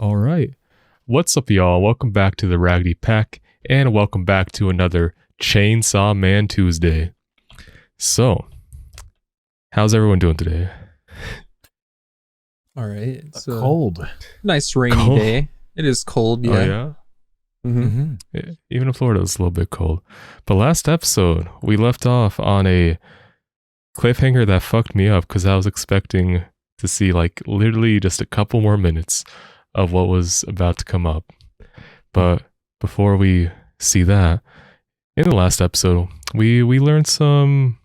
All right. What's up, y'all? Welcome back to the Raggedy Pack, and welcome back to another Chainsaw Man Tuesday. So, how's everyone doing today? All right. It's a Cold. nice rainy Cold? day. It is cold, yeah. Oh, yeah? Mm-hmm. Yeah, even in Florida, it's a little bit cold. But last episode, we left off on a cliffhanger that fucked me up because I was expecting to see like literally just a couple more minutes of what was about to come up. But before we see that, in the last episode, we learned some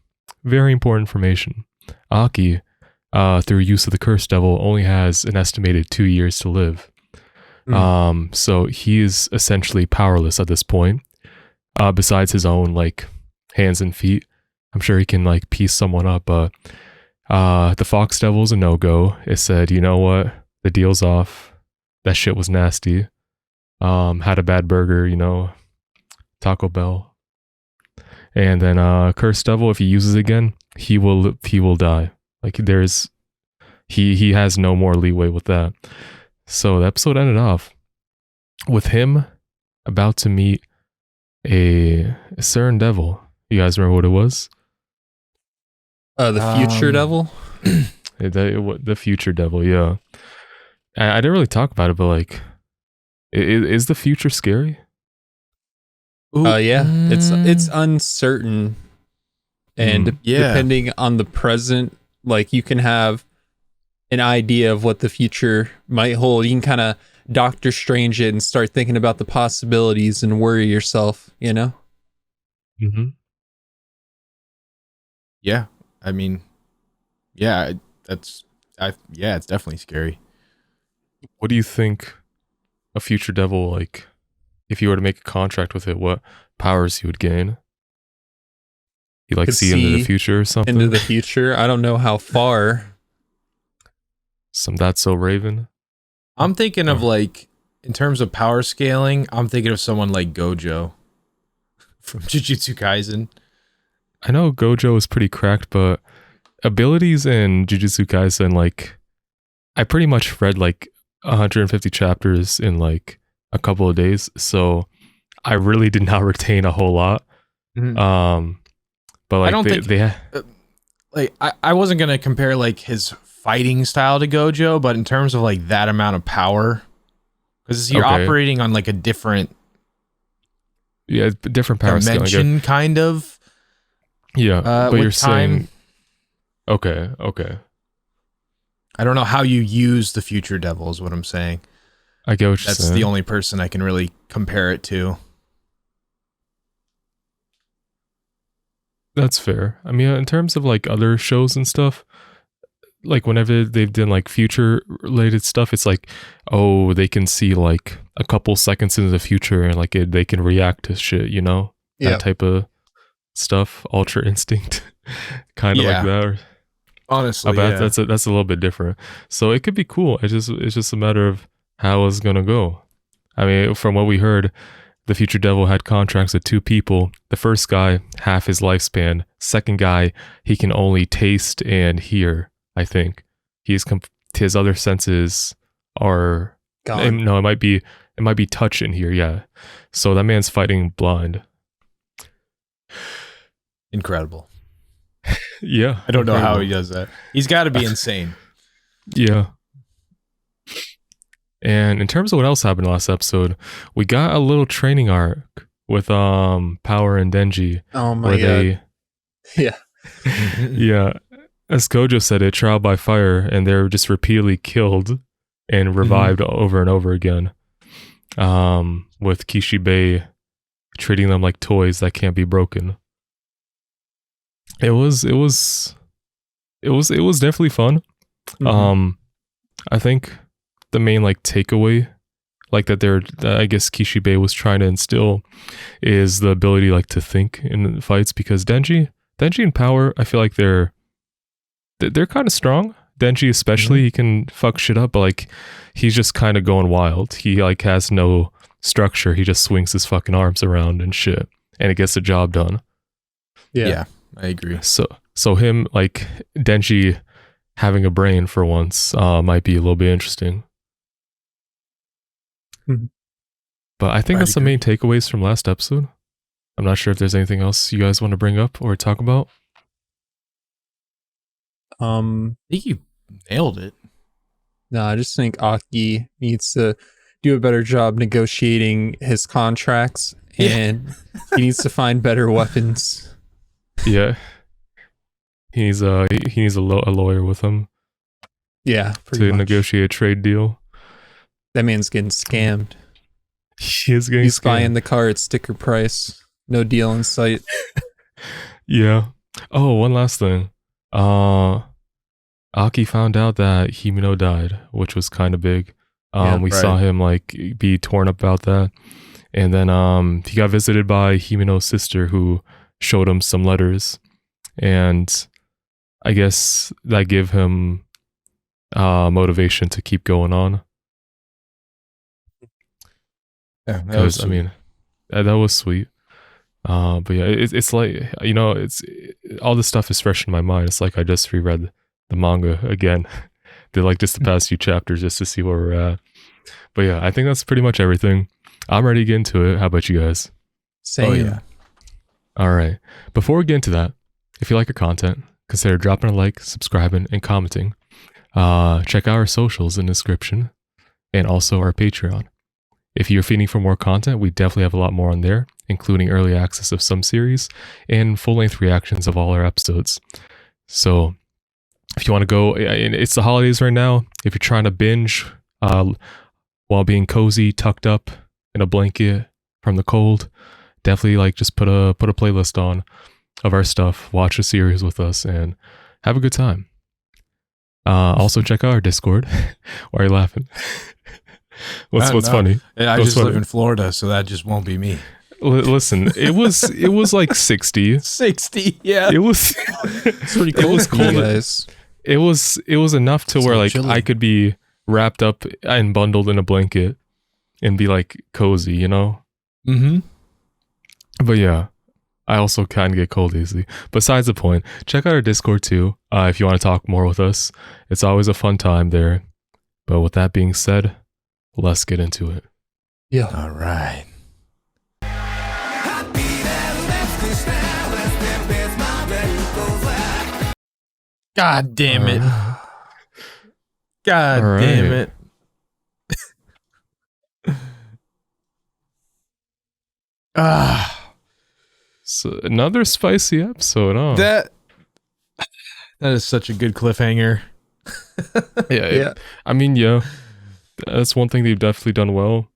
very important information. Aki, through use of the Curse Devil, only has an estimated 2 years to live. So he is essentially powerless at this point. Besides his own like hands and feet, I'm sure he can like piece someone up. But the Fox Devil's a no-go. It said, you know what, the deal's off. That shit was nasty. Had a bad burger, Taco Bell. And then Curse Devil, if he uses it again, he will die. Like he has no more leeway with that. So the episode ended off with him about to meet a certain devil. You guys remember what it was? The future devil? The future devil, yeah. I didn't really talk about it, but like, is the future scary? Yeah. It's uncertain. And Yeah. depending on the present, like you can have an idea of what the future might hold. You can kind of Doctor Strange it and start thinking about the possibilities and worry yourself, Mm-hmm. Yeah. I mean, yeah, it's definitely scary. What do you think a future devil, like, if you were to make a contract with it, what powers you would gain? You like Could see into the future or something? Into the future. I don't know how far. Some That's So Raven. I'm thinking of like, in terms of power scaling, I'm thinking of someone like Gojo from Jujutsu Kaisen. I know Gojo is pretty cracked, but abilities in Jujutsu Kaisen, like, I pretty much read like 150 chapters in like a couple of days, so I really did not retain a whole lot. Mhm. But like I don't think like I wasn't gonna compare like his fighting style to Gojo, but in terms of like that amount of power, because you're Okay. operating on like a different different power scaling. dimension, kind of. Yeah, but with you're time. saying okay. I don't know how you use the future devil is what I'm saying. I get what you're That's saying. the only person I can really compare it to. That's fair. I mean, in terms of like other shows and stuff, like whenever they've done like future related stuff, it's like, oh, they can see like a couple seconds into the future and like they can react to shit, Yeah. that type of stuff. Ultra Instinct, kind of Yeah. like that. Or, Honestly, but that's a little bit different. So it could be cool. It's just a matter of how it's gonna go. I mean, from what we heard, the future devil had contracts with two people. The first guy, half his lifespan. Second guy, he can only taste and hear. I think his other senses are Gone. no. It might be touch in here. Yeah. So that man's fighting blind. incredible. Yeah. I don't know how incredible. he does that. He's got to be insane. Yeah. And in terms of what else happened last episode, we got a little training arc with Power and Denji. Oh my where god. Yeah. Yeah. As Gojo said, it trial by fire, and they're just repeatedly killed and revived over and over again. With Kishibe treating them like toys that can't be broken. It was definitely fun. I think the main like takeaway, like that I guess Kishibe was trying to instill, is the ability like to think in fights, because Denji and Power, I feel like they're kind of strong. Denji especially, he can fuck shit up, but like he's just kind of going wild. He like has no structure. He just swings his fucking arms around and shit, and it gets the job done. Yeah, I agree. So him, like Denji having a brain for once, might be a little bit interesting. Mhm. But I think I'd that's the agree. main takeaways from last episode. I'm not sure if there's anything else you guys want to bring up or talk about. I think you nailed it. No, I just think Aki needs to do a better job negotiating his contracts, and he needs to find better weapons. Yeah. He needs a lawyer with him Yeah, to pretty much. negotiate a trade deal. That man's getting scammed. He is getting He's scammed. buying the car at sticker price. No deal in sight. Yeah. Oh, one last thing. Aki found out that Himino died, which was kind of big. Yeah, we right. saw him like be torn up about that. And then he got visited by Himino's sister who showed him some letters. And I guess that gave him motivation to keep going on. Yeah, that was Because I sweet. mean, that was sweet. But yeah, it's like, you know, all this stuff is fresh in my mind. It's like I just reread the manga again. Did like just the past few chapters just to see where we're at. But yeah, I think that's pretty much everything. I'm ready to get into it. How about you guys? Same. Oh, yeah. All right. Before we get into that, if you like our content, consider dropping a like, subscribing, and commenting. Check out our socials in the description and also our Patreon. If you're feeding for more content, we definitely have a lot more on there, including early access of some series and full-length reactions of all our episodes. So if you want to go, and it's the holidays right now, if you're trying to binge while being cozy, tucked up in a blanket from the cold, definitely like just put a playlist on of our stuff, watch a series with us, and have a good time. Also check out our Discord. Why are you laughing? What's No. funny? I What's just live funny? in Florida, so that just won't be me. Listen, it was like 60. 60, yeah. It was It's pretty It cool was for you cold. guys. it was enough to It's where not like chilly. I could be wrapped up and bundled in a blanket and be like cozy, you know? Mm-hmm. But yeah, I also kind of get cold easily. Besides the point, check out our Discord too if you want to talk more with us. It's always a fun time there. But with that being said, let's get into it. Yeah. All right. God damn it. God All right. damn it. Ah, So another spicy episode, huh? that is such a good cliffhanger. Yeah. I mean, yeah, that's one thing they've definitely done well.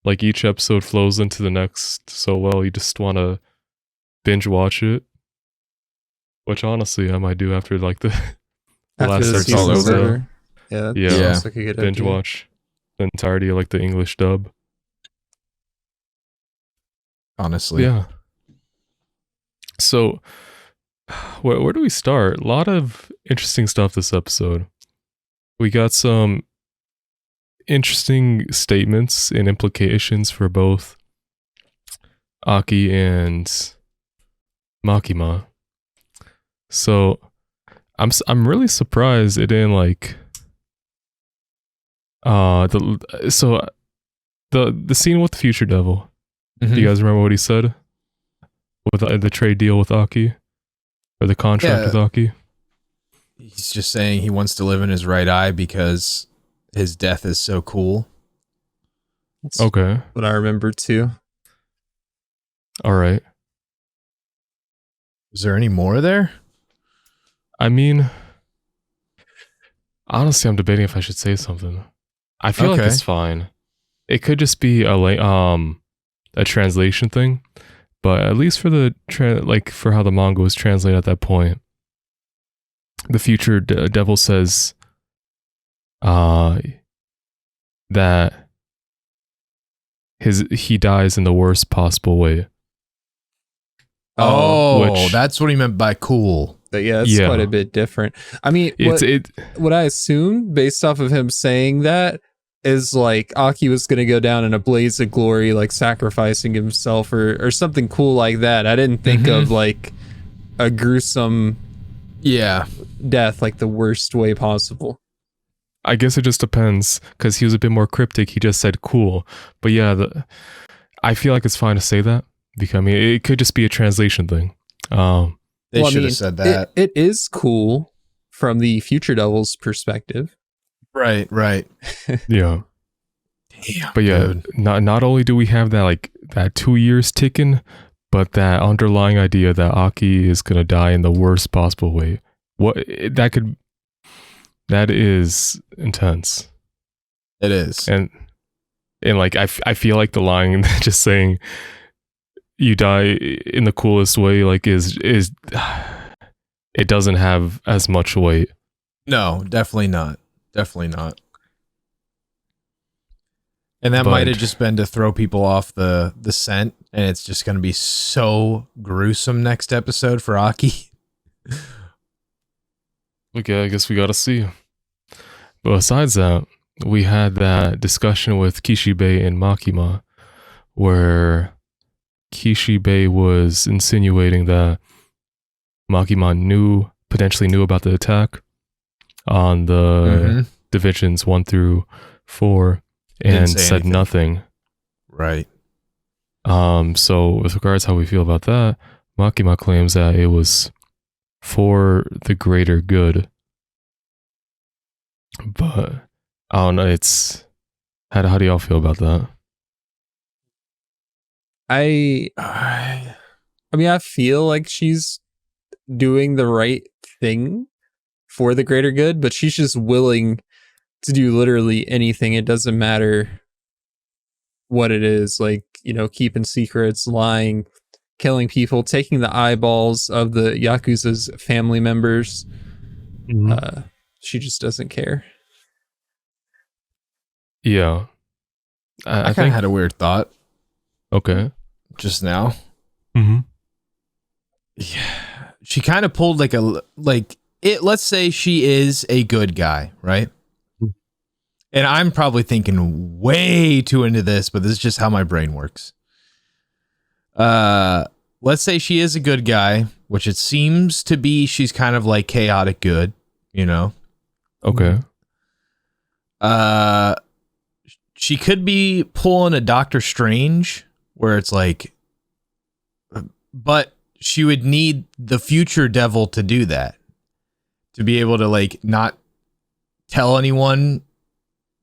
Like each episode flows into the next so well, you just want to binge watch it. Which honestly, I might do after like the After last the season's all season's over. over. Yeah, that Yeah. sounds like a good binge idea. watch the entirety of like the English dub. Honestly. Yeah. So, where do we start? A lot of interesting stuff this episode. We got some interesting statements and implications for both Aki and Makima. So, I'm really surprised it didn't like the scene with the future devil. Mhm. Do you guys remember what he said with the trade deal with Aki, or the contract Yeah. with Aki? He's just saying he wants to live in his right eye because his death is so cool. That's Okay, what I remember too. all right. Is there any more there? I mean, honestly, I'm debating if I should say something. I feel like Okay. it's fine. It could just be a translation thing, but at least for the for how the manga was translated at that point, the future devil says that he dies in the worst possible way. Which- That's what he meant by cool. But yeah, it's Yeah. quite a bit different. I mean, what I assume based off of him saying that is like Aki was going to go down in a blaze of glory, like sacrificing himself or something cool like that. I didn't think Mhm. of like a gruesome Yeah. death, like the worst way possible. I guess it just depends, because he was a bit more cryptic. He just said cool. But yeah, I feel like it's fine to say that, because I mean, it could just be a translation thing. They should have said that. It is cool from the Future Devil's perspective. Right. Yeah. Damn, but yeah, dude. not only do we have that like that 2 years ticking, but that underlying idea that Aki is gonna die in the worst possible way. That is intense. It is. And like I feel like the line just saying you die in the coolest way like is it doesn't have as much weight. No, definitely not. And that might have just been to throw people off the scent, and it's just going to be so gruesome next episode for Aki. Okay, I guess we gotta see. But besides that, we had that discussion with Kishibe and Makima, where Kishibe was insinuating that Makima potentially knew about the attack on the divisions 1 through 4 and said anything. Nothing. Right. So with regards to how we feel about that, Makima claims that it was for the greater good. But I don't know, how do y'all feel about that? I mean, I feel like she's doing the right thing for the greater good, but she's just willing to do literally anything. It doesn't matter what it is, like, you know, keeping secrets, lying, killing people, taking the eyeballs of the Yakuza's family members. Mm-hmm. She just doesn't care. Yeah. I kind of had a weird thought. Okay. Just now. Mm-hmm. Yeah. She kind of pulled let's say she is a good guy, right? And I'm probably thinking way too into this, but this is just how my brain works. Let's say she is a good guy, which it seems to be. She's kind of like chaotic good, you know? Okay. She could be pulling a Doctor Strange where it's like, but she would need the future devil to do that, to be able to like not tell anyone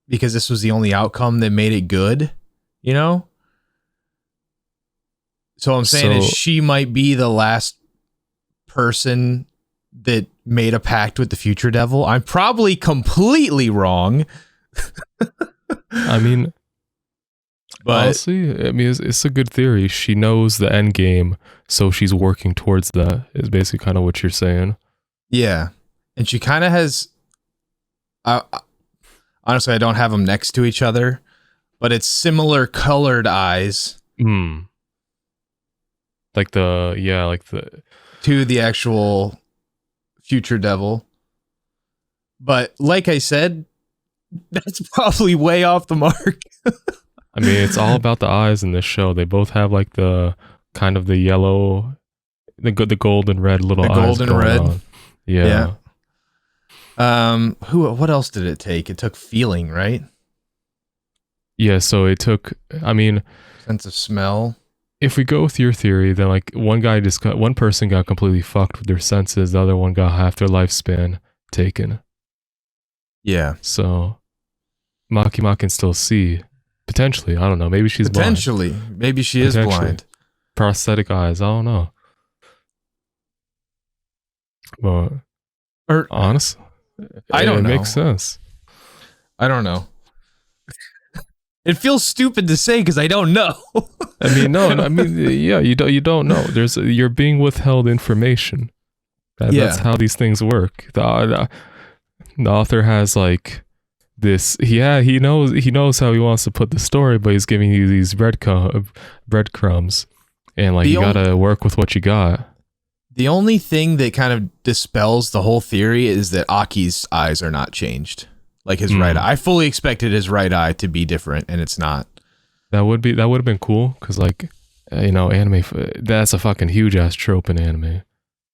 because this was the only outcome that made it good, you know? So what I'm saying is she might be the last person that made a pact with the future devil. I'm probably completely wrong. I mean, but honestly, I mean, it's a good theory. She knows the end game, so she's working towards that, is basically kind of what you're saying. Yeah. And she kind of has, honestly, I don't have them next to each other, but it's similar colored eyes. Like to the actual future devil. But like I said, that's probably way off the mark. I mean, it's all about the eyes in this show. They both have like the kind of the yellow, the gold and red little eyes. Golden red. On. Yeah. What else did it take? It took feeling, right? Yeah, so it took, I mean, sense of smell. If we go with your theory, then like one person got completely fucked with their senses, the other one got half their lifespan taken. Yeah. So Makima can still see. Potentially. I don't know. Maybe she's blind. Maybe she is blind. Prosthetic eyes. I don't know. But honestly, I don't know. It makes sense. I don't know. It feels stupid to say because I don't know. I mean, no. I mean, yeah, you don't know. You're being withheld information. That's how these things work. The author has like this. Yeah, he knows how he wants to put the story, but he's giving you these breadcrumbs, and like you gotta work with what you got. The only thing that kind of dispels the whole theory is that Aki's eyes are not changed. Like his right eye. I fully expected his right eye to be different, and it's not. That would have been cool, because like, you know, anime, that's a fucking huge ass trope in anime.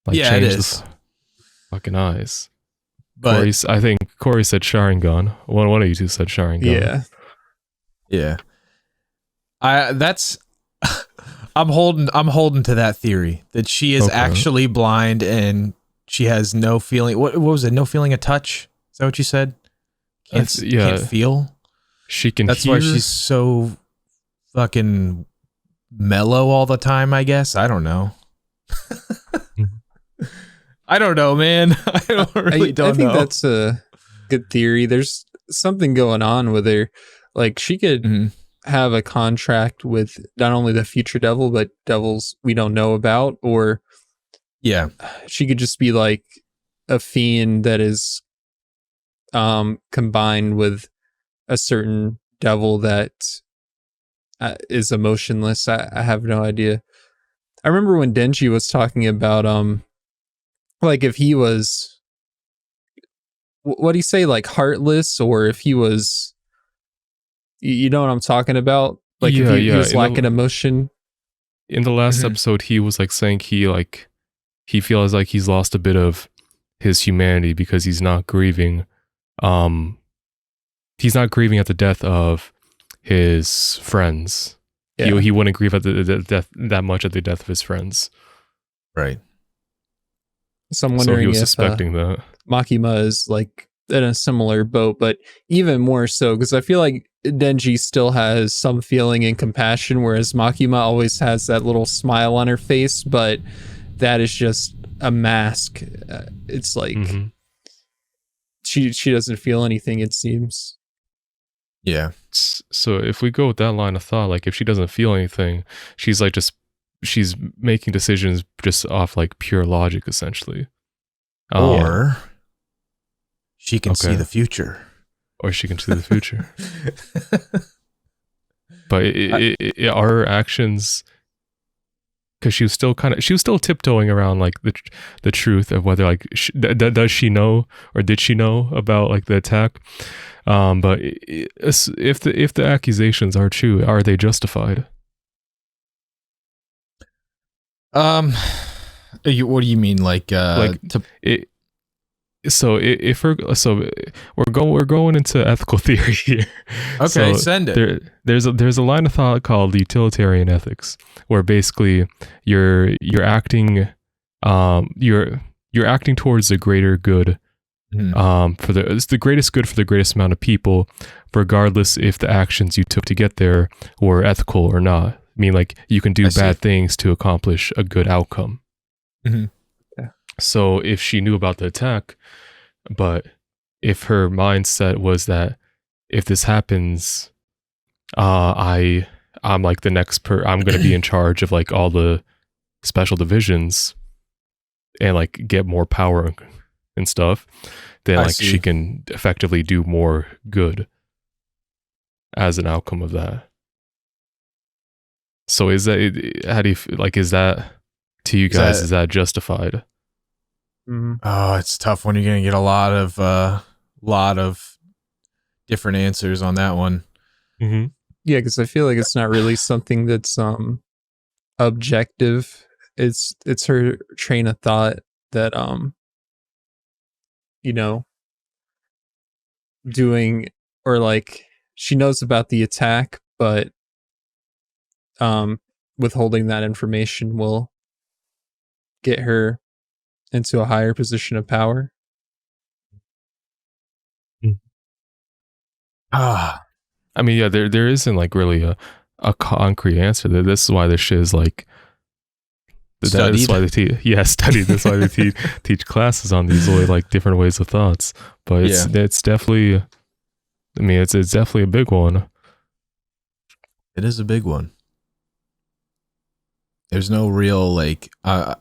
Like, yeah, it is. Fucking eyes. But I think Corey said Sharingan. One of you two said Sharingan. Yeah. I'm holding to that theory that she is actually blind and she has no feeling. What was it? No feeling of touch? Is that what you said? Can't feel. She can. That's hear. why she's so fucking mellow all the time. I guess I don't know. I don't know, man. I think know. That's a good theory. There's something going on with her. Like she could have a contract with not only the future devil, but devils we don't know about, or she could just be like a fiend that is combined with a certain devil that is emotionless. I have no idea. I remember when Denji was talking about like if he was, what do you say, like heartless, or if he was, you know what I'm talking about? Like if he was lacking emotion. In the last episode, he was like saying he feels like he's lost a bit of his humanity because he's not grieving. He's not grieving at the death of his friends. Yeah. He wouldn't grieve at the death that much at the death of his friends. Right. So I'm wondering he was if suspecting that Makima is like in a similar boat, but even more so because I feel like Denji still has some feeling and compassion, whereas Makima always has that little smile on her face, but that is just a mask. It's like she doesn't feel anything, it seems. Yeah. So if we go with that line of thought, like if she doesn't feel anything, she's like she's making decisions just off like pure logic, essentially. Or she can see the future. Or she can see the future. But our actions, because she was still tiptoeing around like the truth of whether like does she know or did she know about like the attack. But if the accusations are true, are they justified? What do you mean, we're going into ethical theory here. Okay, send it. There's a line of thought called utilitarian ethics, where basically you're acting towards the greater good. It's the greatest good for the greatest amount of people, regardless if the actions you took to get there were ethical or not. I mean, like you can do bad things to accomplish a good outcome. So if she knew about the attack, but if her mindset was that if this happens, I'm like the next I'm going to be in charge of like all the special divisions and like get more power and stuff, then like she can effectively do more good as an outcome of that. So is that, how do you like, is that to you guys, is that justified? Oh, it's tough when you're going to get a lot of different answers on that one. Yeah, because I feel like it's not really something that's objective. It's her train of thought that doing, or like she knows about the attack, but withholding that information will get her into a higher position of power. I mean, yeah, there isn't like really a concrete answer. This is why this shit is like that's why they studied. That's why they teach classes on these like different ways of thoughts. But it's definitely, I mean, it's definitely a big one. It is a big one. There's no real like I'm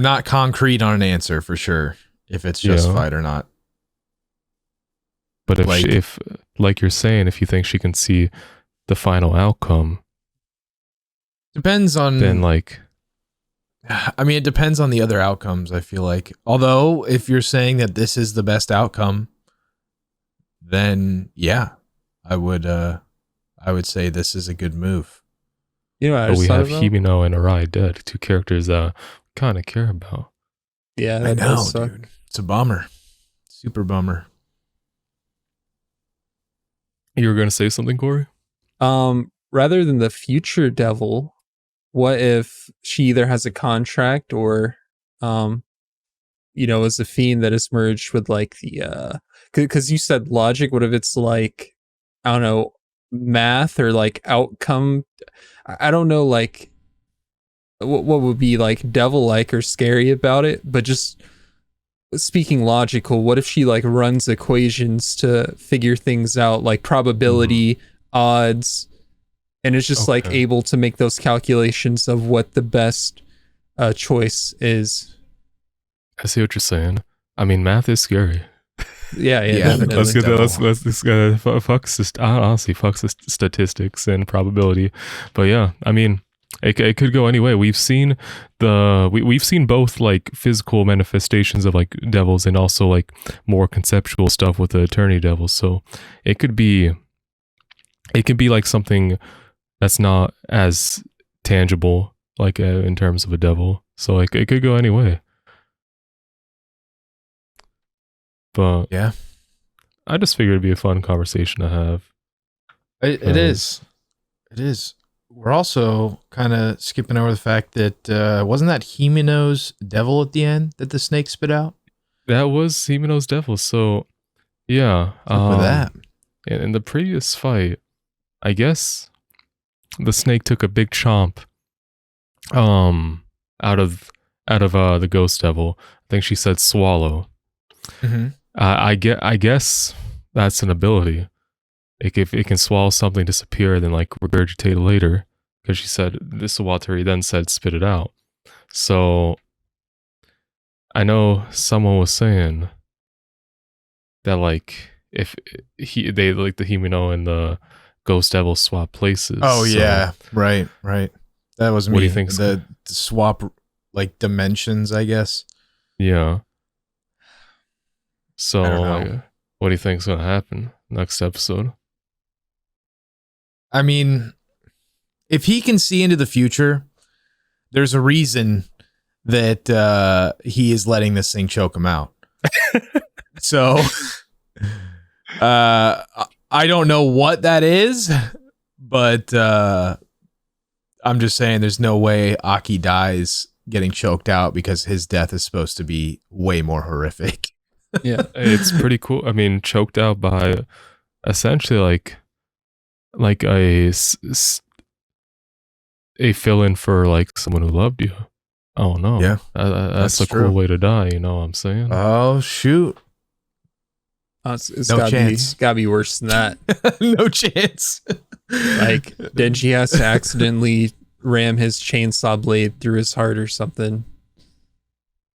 not concrete on an answer for sure if it's justified or not. But if like you're saying, if you think she can see the final outcome, depends on. Then like, I mean, it depends on the other outcomes. I feel like, although if you're saying that this is the best outcome, then yeah, I would say this is a good move. You know, but we have Himino and Arai dead, two characters that kind of care about. Yeah, I know, dude. It's a bummer. Super bummer. You were going to say something, Corey? Rather than the future devil, what if she either has a contract or, is a fiend that is merged with like the, because you said logic. What if it's like, I don't know, math or like outcome? I don't know, like what would be like devil-like or scary about it, but just speaking logical, what if she like runs equations to figure things out, like probability, odds, and it's just like able to make those calculations of what the best choice is. I see what you're saying. I mean, math is scary. Yeah. Let's get that. Fuck statistics and probability. But yeah, I mean, it could go anyway. We've seen we've seen both like physical manifestations of like devils and also like more conceptual stuff with the attorney devils. So it could be like something that's not as tangible, like in terms of a devil. So like it could go anyway. But yeah, I just figured it'd be a fun conversation to have. It is. We're also kind of skipping over the fact that wasn't that Himeno's devil at the end that the snake spit out? That was Himeno's devil. So yeah, with that. In the previous fight, I guess the snake took a big chomp out of the ghost devil. I think she said swallow. Mm-hmm. I guess that's an ability. If it can swallow something, disappear, then like regurgitate it later. Because she said this Watari then said spit it out. So I know someone was saying that like if they like the Himeno and the ghost devil swap places. Oh yeah, right. That was me. What do you think? The swap like dimensions, I guess. Yeah. So I don't know. what do you think's gonna happen next episode? I mean, if he can see into the future, there's a reason that he is letting this thing choke him out. So I don't know what that is, but I'm just saying there's no way Aki dies getting choked out because his death is supposed to be way more horrific. Yeah, it's pretty cool. I mean, choked out by essentially like a fill-in for like someone who loved you. Oh no, yeah, that's a true. cool way to die. You know what I'm saying? Oh shoot! It's no gotta chance. Gotta be worse than that. No chance. Like Denji has to accidentally ram his chainsaw blade through his heart or something.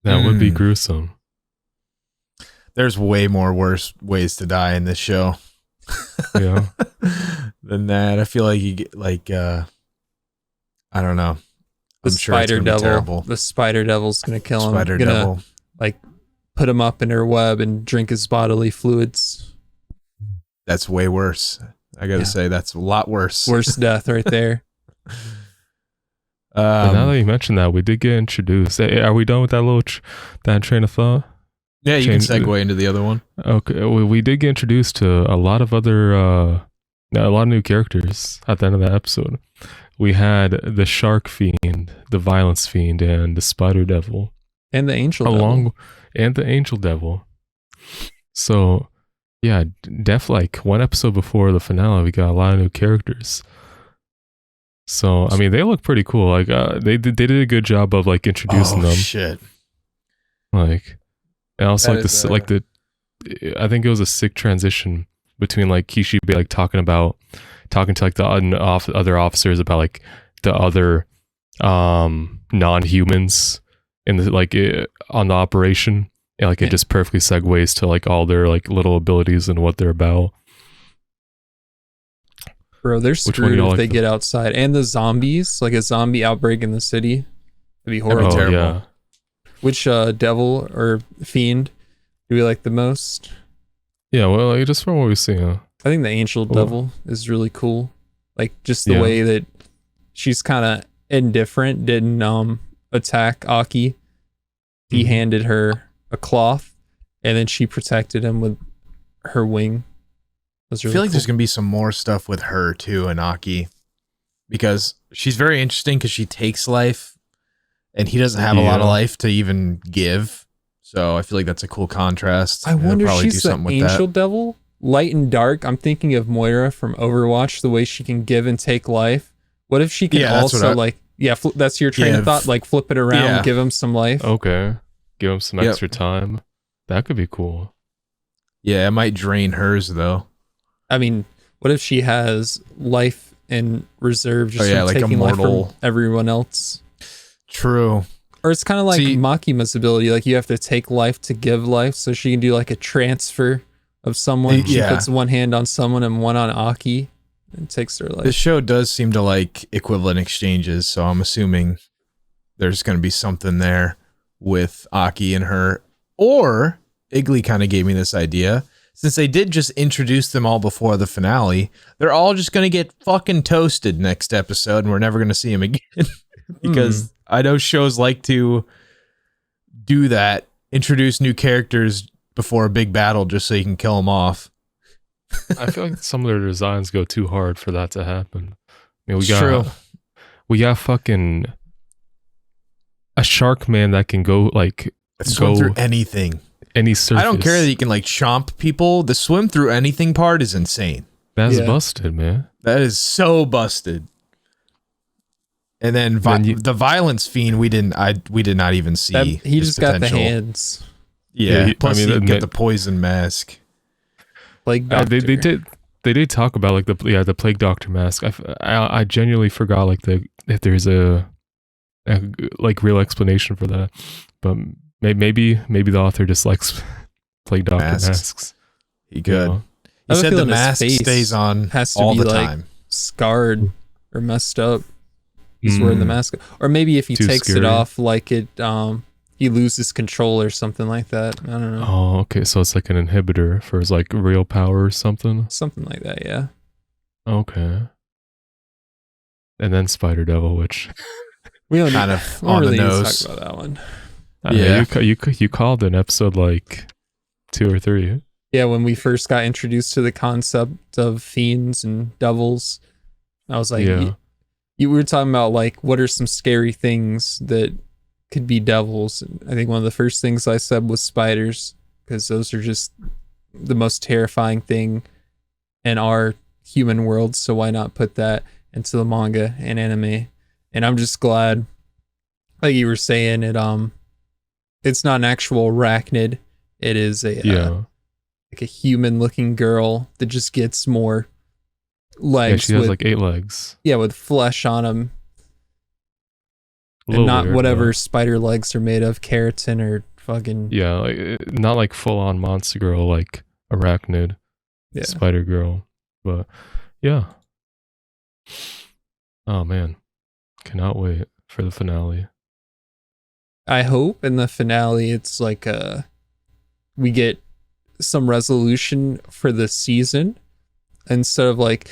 That would be gruesome. There's way more worse ways to die in this show. Yeah. Than that. I feel like you get like I don't know. The spider devil. Terrible. The spider devil's gonna kill him. Spider gonna, devil. Like put him up in her web and drink his bodily fluids. That's way worse. I gotta say that's a lot worse. Worst death right there. But now that you mentioned that, we did get introduced. Are we done with that train of thought? Yeah, you can segue into the other one. Okay, we did get introduced to a lot of other, a lot of new characters at the end of that episode. We had the Shark Fiend, the Violence Fiend, and the Spider Devil. And the Angel Devil. And the Angel Devil. So, yeah, like one episode before the finale, we got a lot of new characters. So, I mean, they look pretty cool. Like, they did a good job of like introducing them. Shit. Like, and also That is, I think it was a sick transition between like Kishibe like talking to like the other officers about like the other non-humans in the like on the operation, and like it just perfectly segues to like all their like little abilities and what they're about. Bro, they're screwed if they get outside. And the zombies, like a zombie outbreak in the city. It'd be horrible. Terrible. Yeah. Which devil or fiend do we like the most? Yeah, well, like, just from what we've seen. I think the Angel Devil is really cool. Like just the way that she's kind of indifferent, didn't attack Aki. He handed her a cloth and then she protected him with her wing. I feel like there's gonna be some more stuff with her too, and Aki, because she's very interesting because she takes life, and he doesn't have a lot of life to even give. So I feel like that's a cool contrast. I wonder if she's the angel devil, light and dark. I'm thinking of Moira from Overwatch, the way she can give and take life. What if she can also that's your train of thought, like flip it around, give him some life. Okay, give him some extra time. That could be cool. Yeah, it might drain hers though. I mean, what if she has life in reserve just from like taking life from everyone else? True. Or it's kind of like Makima's ability, like you have to take life to give life, so she can do like a transfer of someone. She puts one hand on someone and one on Aki and takes their life. This show does seem to like equivalent exchanges, so I'm assuming there's going to be something there with Aki and her. Or Iggly kind of gave me this idea. Since they did just introduce them all before the finale, they're all just going to get fucking toasted next episode, and we're never going to see them again. Because I know shows like to do that, introduce new characters before a big battle just so you can kill them off. I feel like some of their designs go too hard for that to happen. I mean, we got fucking a shark man that can go like swim through anything. Any surface. I don't care that you can like chomp people. The swim through anything part is insane. That's busted, man. That is so busted. And then the violence fiend, we did not even see. He just got the hands. Yeah. Plus, he get the poison mask. Like they did talk about like the plague doctor mask. I genuinely forgot like if there's a like real explanation for that, but. Maybe the author just likes plague doctor masks. He could. Yeah. He said the mask stays on all the time. Scarred or messed up. He's wearing the mask, or maybe if he takes it off, like it, he loses control or something like that. I don't know. Oh, okay. So it's like an inhibitor for his like real power or something. Something like that, yeah. Okay. And then Spider Devil, which we don't kind of on the nose. Talk about that one. You called an episode like 2 or 3. Yeah, when we first got introduced to the concept of fiends and devils, I was like, you were talking about like what are some scary things that could be devils. And I think one of the first things I said was spiders, because those are just the most terrifying thing in our human world. So why not put that into the manga and anime? And I'm just glad, like you were saying, it's not an actual arachnid. It is like a human looking girl that just gets more legs. Yeah, she has like 8 legs. Yeah, with flesh on them. And not whatever spider legs are made of, keratin or fucking... Yeah, like, not like full on monster girl, like arachnid, spider girl. But yeah. Oh man. Cannot wait for the finale. I hope in the finale it's like we get some resolution for the season instead of like,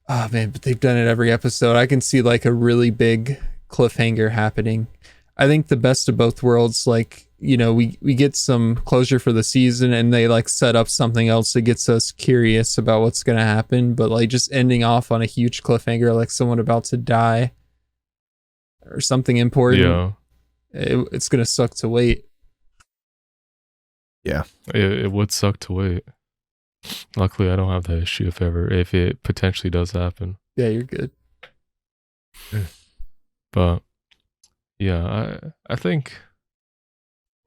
oh man, but they've done it every episode. I can see like a really big cliffhanger happening. I think the best of both worlds, like, you know, we get some closure for the season and they like set up something else that gets us curious about what's going to happen, but like just ending off on a huge cliffhanger, like someone about to die or something important. Yeah. It's gonna suck to wait. Yeah, it would suck to wait. Luckily, I don't have that issue if it potentially does happen. Yeah, you're good. But yeah, I think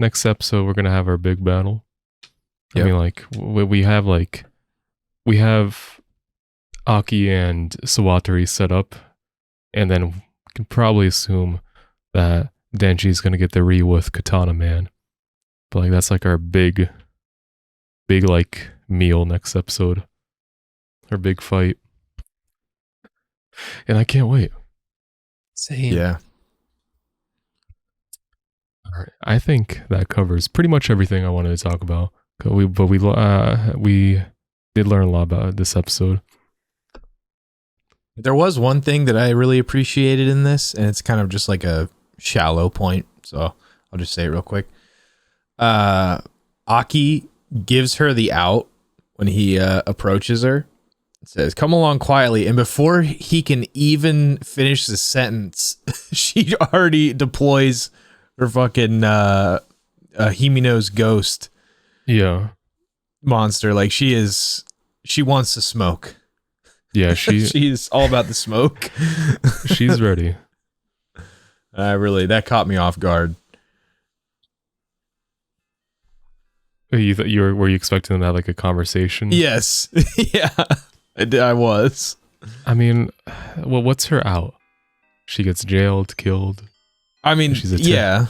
next episode we're gonna have our big battle. I mean, like we have Aki and Sawatari set up, and then we can probably assume that Denji's gonna get the re with Katana Man, but like that's like our big like meal next episode, our big fight, and I can't wait. Same. Yeah. All right, I think that covers pretty much everything I wanted to talk about. We did learn a lot about this episode. There was one thing that I really appreciated in this, and it's kind of just like a shallow point, so I'll just say it real quick. Aki gives her the out when he approaches her. It says, "Come along quietly," and before he can even finish the sentence, she already deploys her fucking Himino's ghost. Yeah. Monster. Like she wants to smoke. Yeah, she's all about the smoke. She's ready. That caught me off guard. Were you expecting them to have like a conversation? Yes. Yeah. I was. I mean, well, what's her out? She gets jailed, killed. I mean, yeah.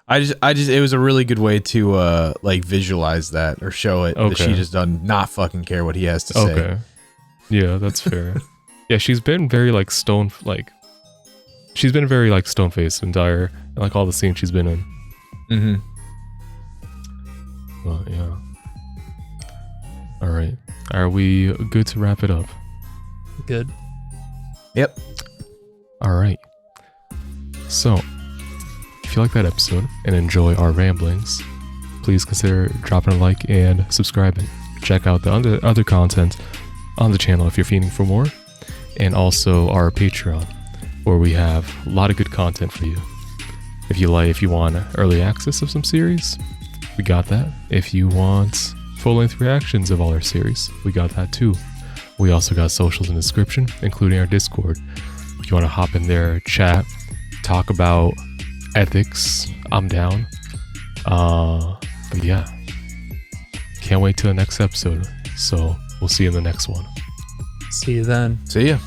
I just it was a really good way to like visualize that or show it that she just does not fucking care what he has to say. Okay. Yeah, that's fair. Yeah, she's been very like stone-faced entire like all the scenes she's been in. Mm-hmm. Well, yeah. All right. Are we good to wrap it up? Good. Yep. All right. So, if you like that episode and enjoy our ramblings, please consider dropping a like and subscribing. Check out the other content on the channel if you're feeding for more, and also our Patreon, where we have a lot of good content for you. If you want early access of some series, we got that. If you want full-length reactions of all our series, we got that too. We also got socials in the description, including our Discord. If you want to hop in there, chat, talk about ethics, I'm down. But yeah, can't wait till the next episode. So we'll see you in the next one. See you then. See ya.